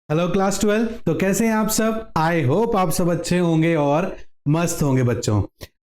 Hello class 12। तो कैसे हैं आप सब? आई होप आप सब अच्छे होंगे और मस्त होंगे बच्चों।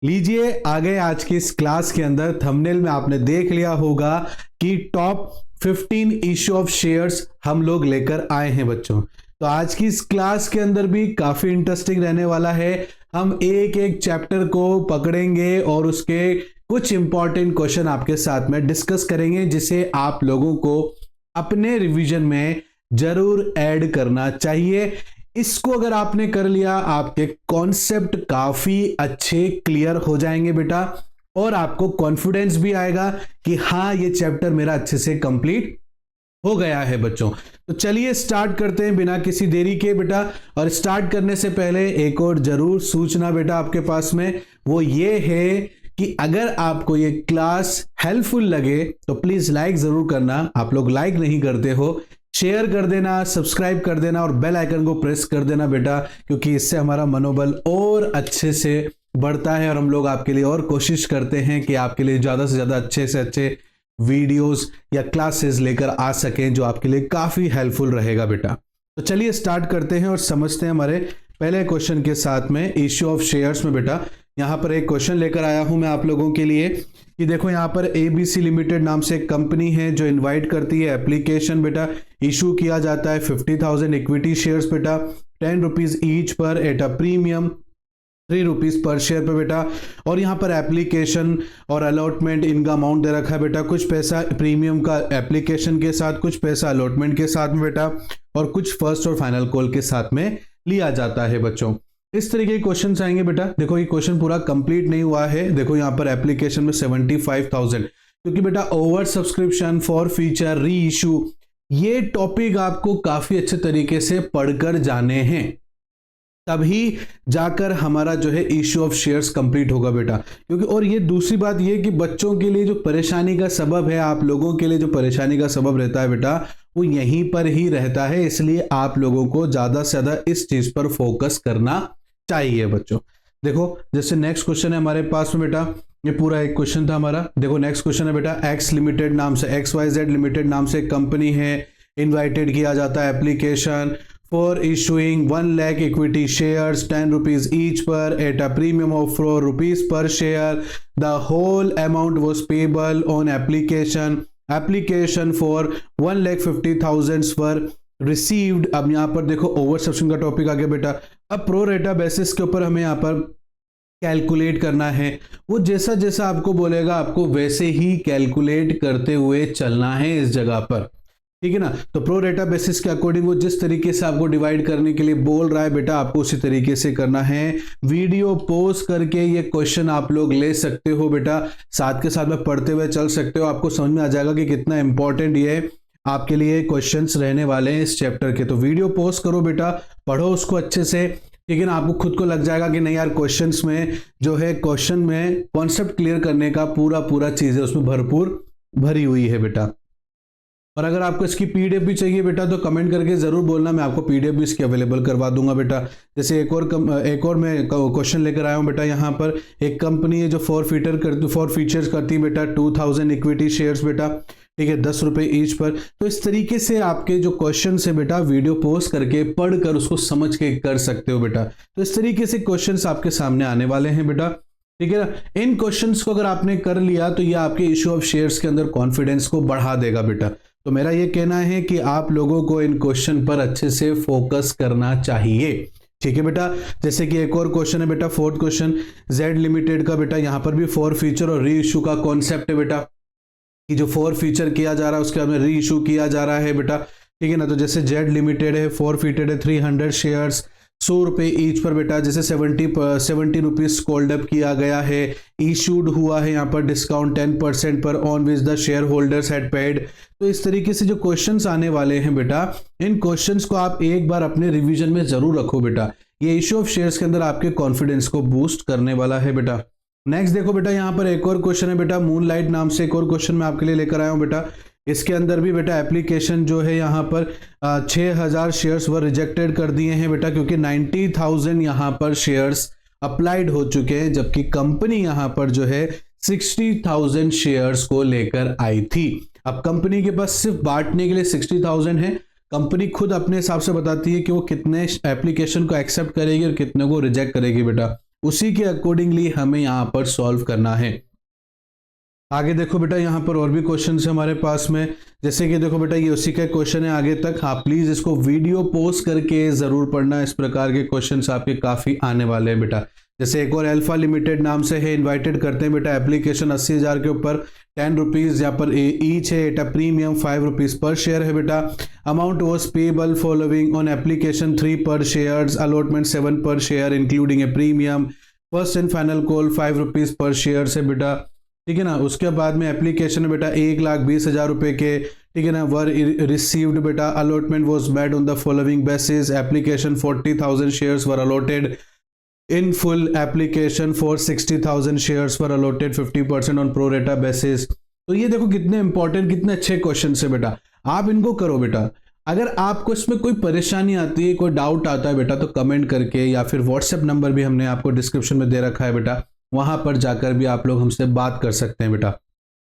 लीजिए आगे आज की इस क्लास के अंदर थंबनेल में आपने देख लिया होगा कि टॉप 15 इश्यू ऑफ शेयर्स हम लोग लेकर आए हैं बच्चों। तो आज की इस क्लास के अंदर भी काफी इंटरेस्टिंग रहने वाला है। हम एक एक चैप्टर को पकड़ेंगे और उसके कुछ इंपॉर्टेंट क्वेश्चन आपके साथ में डिस्कस करेंगे, जिसे आप लोगों को अपने रिवीजन में जरूर ऐड करना चाहिए। इसको अगर आपने कर लिया, आपके कॉन्सेप्ट काफी अच्छे क्लियर हो जाएंगे बेटा, और आपको कॉन्फिडेंस भी आएगा कि हाँ ये चैप्टर मेरा अच्छे से कंप्लीट हो गया है बच्चों। तो चलिए स्टार्ट करते हैं बिना किसी देरी के बेटा। और स्टार्ट करने से पहले एक और जरूर सूचना बेटा आपके पास में, वो ये है कि अगर आपको ये क्लास हेल्पफुल लगे तो प्लीज लाइक जरूर करना। आप लोग लाइक नहीं करते हो, शेयर कर देना, सब्सक्राइब कर देना और बेल आइकन को प्रेस कर देना बेटा, क्योंकि इससे हमारा मनोबल और अच्छे से बढ़ता है और हम लोग आपके लिए और कोशिश करते हैं कि आपके लिए ज्यादा से ज्यादा अच्छे से अच्छे वीडियोस या क्लासेस लेकर आ सकें, जो आपके लिए काफी हेल्पफुल रहेगा बेटा। तो चलिए स्टार्ट करते हैं और समझते हैं हमारे पहले क्वेश्चन के साथ में इश्यू ऑफ शेयर्स में बेटा। यहां पर एक क्वेश्चन लेकर आया हूं मैं आप लोगों के लिए कि देखो यहां पर एबीसी लिमिटेड नाम से एक कंपनी है जो इनवाइट करती है एप्लीकेशन बेटा। इशू किया जाता है 50,000 इक्विटी शेयर्स बेटा, 10 रुपीज ईच पर at a premium 3 rupees per share पे बेटा। और यहाँ पर एप्लीकेशन और अलॉटमेंट इनका अमाउंट दे रखा है बेटा। कुछ पैसा प्रीमियम का एप्लीकेशन के साथ, कुछ पैसा अलॉटमेंट के साथ में बेटा, और कुछ फर्स्ट और फाइनल कॉल के साथ में लिया जाता है बच्चों। इस तरीके के क्वेश्चन आएंगे बेटा। देखो ये क्वेश्चन पूरा कंप्लीट नहीं हुआ है। देखो यहाँ पर एप्लीकेशन में 75,000, क्योंकि बेटा ओवर सब्सक्रिप्शन फॉर फीचर री इशू, ये टॉपिक आपको काफी अच्छे तरीके से पढ़कर जाने हैं, तभी जाकर हमारा जो है इश्यू ऑफ शेयर्स कंप्लीट होगा बेटा। क्योंकि और ये दूसरी बात ये कि बच्चों के लिए जो परेशानी का सबब है, आप लोगों के लिए जो परेशानी का सबब रहता है बेटा, वो यहीं पर ही रहता है। इसलिए आप लोगों को ज्यादा से ज्यादा इस चीज पर फोकस करना चाहिए बच्चों। देखो जैसे नेक्स्ट क्वेश्चन है हमारे पास में बेटा, ये पूरा एक क्वेश्चन था हमारा। देखो नेक्स्ट क्वेश्चन है बेटा, एक्स लिमिटेड नाम से, XYZ लिमिटेड नाम से एक कंपनी है, इनवाइटेड किया जाता है application for issuing 1 lakh equity shares 10 rupees each पर at a premium of 4 rupees per share. The whole amount was payable on application for 1,50,000 पर रिसीव्ड। अब यहां पर देखो ओवर सब्सक्रिप्शन का टॉपिक आ गया बेटा। अब प्रो रेटा बेसिस के ऊपर हमें यहां पर कैलकुलेट करना है। वो जैसा जैसा आपको बोलेगा आपको वैसे ही कैलकुलेट करते हुए चलना है इस जगह पर, ठीक है ना। तो प्रो रेटा बेसिस के अकॉर्डिंग वो जिस तरीके से आपको डिवाइड करने के लिए बोल रहा है बेटा, आपको उसी तरीके से करना है। वीडियो पॉज करके ये क्वेश्चन आप लोग ले सकते हो बेटा, साथ के साथ में पढ़ते हुए चल सकते हो। आपको समझ में आ जाएगा कि कितना इंपॉर्टेंट ये आपके लिए क्वेश्चंस रहने वाले हैं इस चैप्टर के। तो वीडियो पॉज करो बेटा, पढ़ो उसको अच्छे से, ठीक है ना। आपको खुद को लग जाएगा कि नहीं यार क्वेश्चंस में जो है, क्वेश्चन में कॉन्सेप्ट क्लियर करने का पूरा चीज है उसमें भरपूर भरी हुई है बेटा। और अगर आपको इसकी पीडीएफ भी चाहिए बेटा तो कमेंट करके जरूर बोलना, मैं आपको पीडीएफ भी इसकी अवेलेबल करवा दूंगा बेटा। जैसे एक और मैं क्वेश्चन लेकर आया हूं बेटा। यहाँ पर एक कंपनी है जो फॉर फीचर्स करती है बेटा, 2,000 इक्विटी शेयर्स बेटा, ठीक है, 10 रुपए ईच पर। तो इस तरीके से आपके जो क्वेश्चन है बेटा, वीडियो पोस्ट करके पढ़कर उसको समझ के कर सकते हो बेटा। तो इस तरीके से क्वेश्चन आपके सामने आने वाले हैं बेटा, ठीक है ना। इन क्वेश्चंस को अगर आपने कर लिया तो ये आपके इश्यू ऑफ शेयर्स के अंदर कॉन्फिडेंस को बढ़ा देगा बेटा। तो मेरा ये कहना है कि आप लोगों को इन क्वेश्चन पर अच्छे से फोकस करना चाहिए, ठीक है बेटा। जैसे कि एक और क्वेश्चन है बेटा, 4th क्वेश्चन, जेड लिमिटेड का बेटा। यहां पर भी फॉर फीचर और री इशू का कॉन्सेप्ट है बेटा, कि जो फॉर फीचर किया जा रहा है उसके बाद में री इशू किया जा रहा है बेटा, ठीक है ना। तो जैसे जेड लिमिटेड है, फॉर फीटेड है 300 शेयर्स 100 रुपए ईच पर बेटा। जैसे 70 रुपीज कॉल्ड अप किया गया है, इशूड हुआ है यहाँ पर डिस्काउंट 10% पर on which the share holders had paid. तो इस तरीके से जो क्वेश्चंस आने वाले हैं बेटा, इन क्वेश्चंस को आप एक बार अपने रिवीजन में जरूर रखो बेटा। ये इश्यू ऑफ शेयर्स के अंदर आपके कॉन्फिडेंस को बूस्ट करने वाला है बेटा। नेक्स्ट देखो बेटा, यहाँ पर एक और क्वेश्चन है बेटा, मूनलाइट नाम से एक और क्वेश्चन मैं आपके लिए लेकर आया हूं बेटा। इसके अंदर भी बेटा एप्लीकेशन जो है यहाँ पर 6,000 शेयर्स वर रिजेक्टेड कर दिए हैं बेटा, क्योंकि 90,000 यहाँ पर शेयर्स अप्लाइड हो चुके हैं, जबकि कंपनी यहाँ पर जो है 60,000 शेयर्स को लेकर आई थी। अब कंपनी के पास सिर्फ बांटने के लिए 60,000 है, कंपनी खुद अपने हिसाब से बताती है कि वो कितने एप्लीकेशन को एक्सेप्ट करेगी और कितने को रिजेक्ट करेगी बेटा, उसी के अकॉर्डिंगली हमें यहाँ पर सॉल्व करना है। आगे देखो बेटा, यहाँ पर और भी क्वेश्चन है हमारे पास में, जैसे कि देखो बेटा ये उसी का क्वेश्चन है आगे तक। आप प्लीज इसको वीडियो पॉज करके जरूर पढ़ना, इस प्रकार के क्वेश्चन आपके काफी आने वाले हैं बेटा। जैसे एक और अल्फा लिमिटेड नाम से है, इनवाइटेड करते हैं बेटा एप्लीकेशन 80,000 के ऊपर 10 रुपीज यहाँ पर ईच है, at premium 5 rupees per share है बेटा। Amount was payable following on application 3 पर शेयर, अलॉटमेंट 7 पर share including A premium, first and final call 5 rupees per share है बेटा, ठीक है ना। उसके बाद में एप्लीकेशन में बेटा 1,20,000 रुपए के, ठीक है ना, वर रिसीव्ड बेटा। Allotment was made on the following basis, application 40,000 shares were allotted in full, application for 60,000 shares were allotted 50% on pro रेटा बेसिस। तो ये देखो कितने इंपॉर्टेंट, कितने अच्छे क्वेश्चन है बेटा, आप इनको करो बेटा। अगर आपको इसमें कोई परेशानी आती है, कोई डाउट आता है बेटा, तो कमेंट करके या फिर व्हाट्सएप नंबर भी हमने आपको डिस्क्रिप्शन में दे रखा है बेटा, वहां पर जाकर भी आप लोग हमसे बात कर सकते हैं बेटा।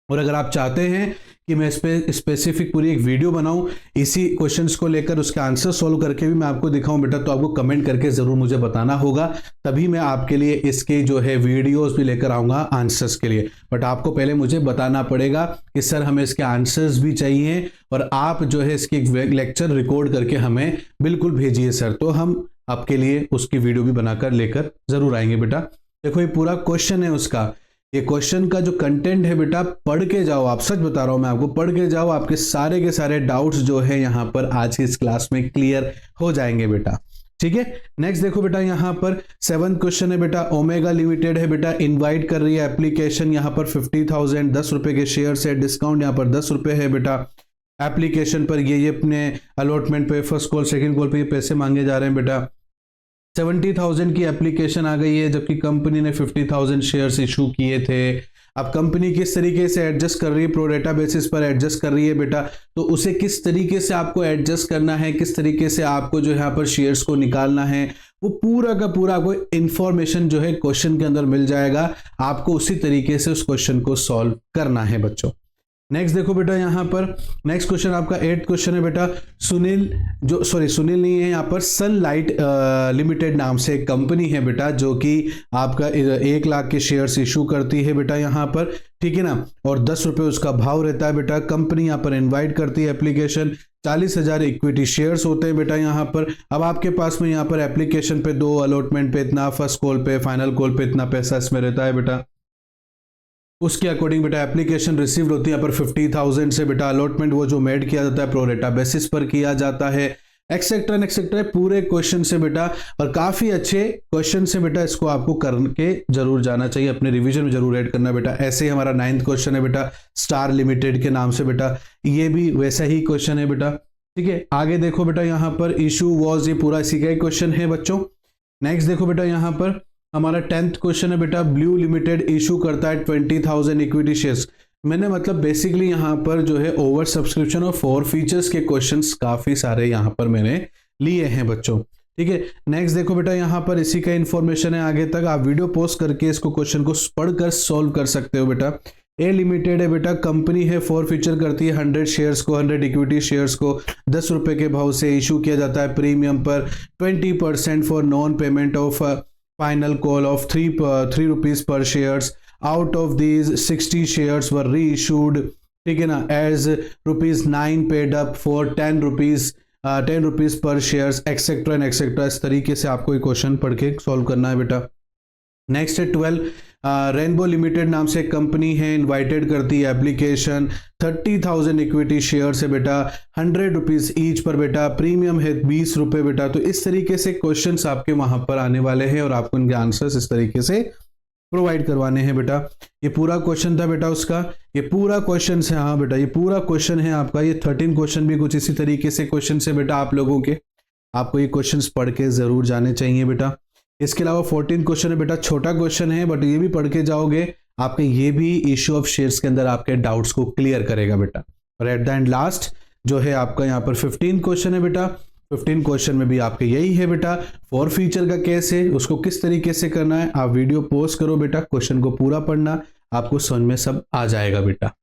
और अगर आप चाहते हैं कि मैं इस पे स्पेसिफिक पूरी एक वीडियो बनाऊं इसी क्वेश्चंस को लेकर, उसके आंसर सोल्व करके भी मैं आपको दिखाऊं बेटा, तो आपको कमेंट करके जरूर मुझे बताना होगा, तभी मैं आपके लिए इसके जो है वीडियोस भी लेकर आऊंगा आंसर्स के लिए। बट आपको पहले मुझे बताना पड़ेगा कि सर हमें इसके आंसर्स भी चाहिए, और आप जो है इसकी लेक्चर रिकॉर्ड करके हमें बिल्कुल भेजिए सर, तो हम आपके लिए उसकी वीडियो भी बनाकर लेकर जरूर आएंगे बेटा। देखो ये पूरा क्वेश्चन है उसका, ये क्वेश्चन का जो कंटेंट है बेटा पढ़ के जाओ, आप सच बता रहा हूं मैं आपको, पढ़ के जाओ, आपके सारे के सारे डाउट्स जो है यहां पर आज की इस क्लास में क्लियर हो जाएंगे बेटा, ठीक है। नेक्स्ट देखो बेटा, यहां पर 7th क्वेश्चन है बेटा, ओमेगा लिमिटेड है बेटा, इनवाइट कर रही है एप्लीकेशन यहां पर 50,000, 10 रुपए के शेयर से, डिस्काउंट यहां पर 10 रुपए है बेटा। एप्लीकेशन पर ये अपने अलॉटमेंट पे फर्स्ट कॉल सेकंड कॉल पे ये पैसे मांगे जा रहे हैं बेटा। 70,000 की एप्लीकेशन आ गई है, जबकि कंपनी ने 50,000 शेयर्स इशू किए थे। अब कंपनी किस तरीके से एडजस्ट कर रही है, प्रोरेटा बेसिस पर एडजस्ट कर रही है बेटा, तो उसे किस तरीके से आपको एडजस्ट करना है, किस तरीके से आपको जो यहाँ पर शेयर्स को निकालना है, वो पूरा का पूरा आपको इंफॉर्मेशन जो है क्वेश्चन के अंदर मिल जाएगा। आपको उसी तरीके से उस क्वेश्चन को सॉल्व करना है बच्चों। नेक्स्ट देखो बेटा, यहां पर नेक्स्ट क्वेश्चन आपका 8th क्वेश्चन है बेटा, सुनील नहीं है, यहाँ पर सनलाइट लिमिटेड नाम से एक कंपनी है बेटा, जो कि आपका 1 लाख के शेयर्स इशू करती है बेटा यहाँ पर, ठीक है ना, और 10 रुपए उसका भाव रहता है बेटा। कंपनी यहाँ पर इनवाइट करती है एप्लीकेशन, 40,000 इक्विटी शेयर्स होते हैं बेटा यहाँ पर। अब आपके पास में यहाँ पर एप्लीकेशन पे 2, अलॉटमेंट पे इतना, फर्स्ट कॉल पे फाइनल कॉल पे इतना पैसा इसमें रहता है बेटा। उसके अकॉर्डिंग बेटा एप्लीकेशन रिसीव्ड होती है यहाँ पर 50,000 से बेटा। अलॉटमेंट वो जो मेड किया जाता है प्रोरेटा बेसिस पर किया जाता है, एक्सेट्रा एक्सेट्रा, पूरे क्वेश्चन से बेटा, और काफी अच्छे क्वेश्चन से बेटा, इसको आपको करके जरूर जाना चाहिए, अपने रिवीजन में जरूर ऐड करना बेटा। ऐसे ही हमारा 9th क्वेश्चन है बेटा, स्टार लिमिटेड के नाम से बेटा, ये भी वैसा ही क्वेश्चन है बेटा, ठीक है। आगे देखो बेटा, यहाँ पर इशू वॉज, ये पूरा इसी का ही क्वेश्चन है बच्चों। नेक्स्ट देखो बेटा, यहाँ पर हमारा 10th क्वेश्चन है बेटा, ब्लू लिमिटेड इशू करता है 20,000 इक्विटी शेयर्स। मैंने मतलब बेसिकली यहाँ पर जो है ओवर सब्सक्रिप्शन और 4 फीचर्स के क्वेश्चंस काफी सारे यहाँ पर मैंने लिए हैं बच्चों, ठीक है। नेक्स्ट देखो बेटा, यहाँ पर इसी का इंफॉर्मेशन है आगे तक, आप वीडियो पोस्ट करके इसको क्वेश्चन को पढ़कर सॉल्व कर सकते हो बेटा। ए लिमिटेड है बेटा, कंपनी है, 4 फीचर करती है, 100 शेयर्स को, 100 इक्विटी शेयर्स को 10 रुपए के भाव से इशू किया जाता है प्रीमियम पर, 20% for non payment of final call of 3 rupees per shares. Out of these 60 shares were reissued, ठीक है ना, as ₹9 paid up for 10 rupees per shares, etcetera and etcetera. इस तरीके से आपको ये क्वेश्चन पढ़ के सॉल्व करना है बेटा। नेक्स्ट है 12, रेनबो लिमिटेड नाम से कंपनी है, इनवाइटेड करती है एप्लीकेशन, 30,000 इक्विटी शेयर है बेटा, 100 रुपीज ईच पर बेटा, प्रीमियम है 20 रुपए बेटा। तो इस तरीके से क्वेश्चंस आपके वहां पर आने वाले हैं, और आपको इनके आंसर्स इस तरीके से प्रोवाइड करवाने हैं बेटा। ये पूरा क्वेश्चन था बेटा उसका, ये पूरा क्वेश्चन है, हाँ बेटा ये पूरा क्वेश्चन है आपका। ये 13 क्वेश्चन भी कुछ इसी तरीके से क्वेश्चन है बेटा आप लोगों के, आपको ये क्वेश्चंस पढ़ के जरूर जाने चाहिए बेटा। इसके अलावा 14 क्वेश्चन है बेटा, छोटा क्वेश्चन है बट ये भी पढ़ के जाओगे, आपके ये भी इश्यू ऑफ शेयर्स के अंदर आपके डाउट्स को क्लियर करेगा बेटा। और एट द एंड लास्ट जो है आपका यहाँ पर 15 क्वेश्चन है बेटा, 15 क्वेश्चन में भी आपके यही है बेटा, 4 फीचर का केस है, उसको किस तरीके से करना है। आप वीडियो पॉज करो बेटा, क्वेश्चन को पूरा पढ़ना, आपको समझ में सब आ जाएगा बेटा।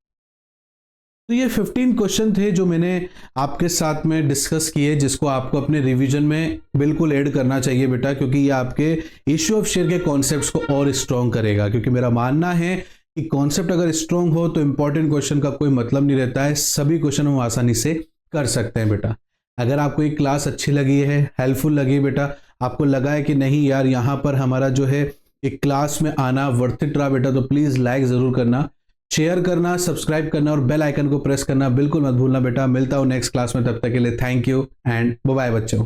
तो ये 15 क्वेश्चन थे जो मैंने आपके साथ में डिस्कस किए, जिसको आपको अपने रिवीजन में बिल्कुल ऐड करना चाहिए बेटा, क्योंकि ये आपके इश्यू ऑफ शेयर के कॉन्सेप्ट्स को और स्ट्रॉन्ग करेगा। क्योंकि मेरा मानना है कि कॉन्सेप्ट अगर स्ट्रॉन्ग हो तो इंपॉर्टेंट क्वेश्चन का कोई मतलब नहीं रहता है, सभी क्वेश्चन हम आसानी से कर सकते हैं बेटा। अगर आपको ये क्लास अच्छी लगी है, हेल्पफुल लगी बेटा, आपको लगा है कि नहीं यार यहाँ पर हमारा जो है एक क्लास में आना वर्थ इट रहा बेटा, तो प्लीज़ लाइक ज़रूर करना, शेयर करना, सब्सक्राइब करना और बेल आइकन को प्रेस करना बिल्कुल मत भूलना बेटा। मिलता हूँ नेक्स्ट क्लास में, तब तक के लिए thank you and bye bye बच्चों।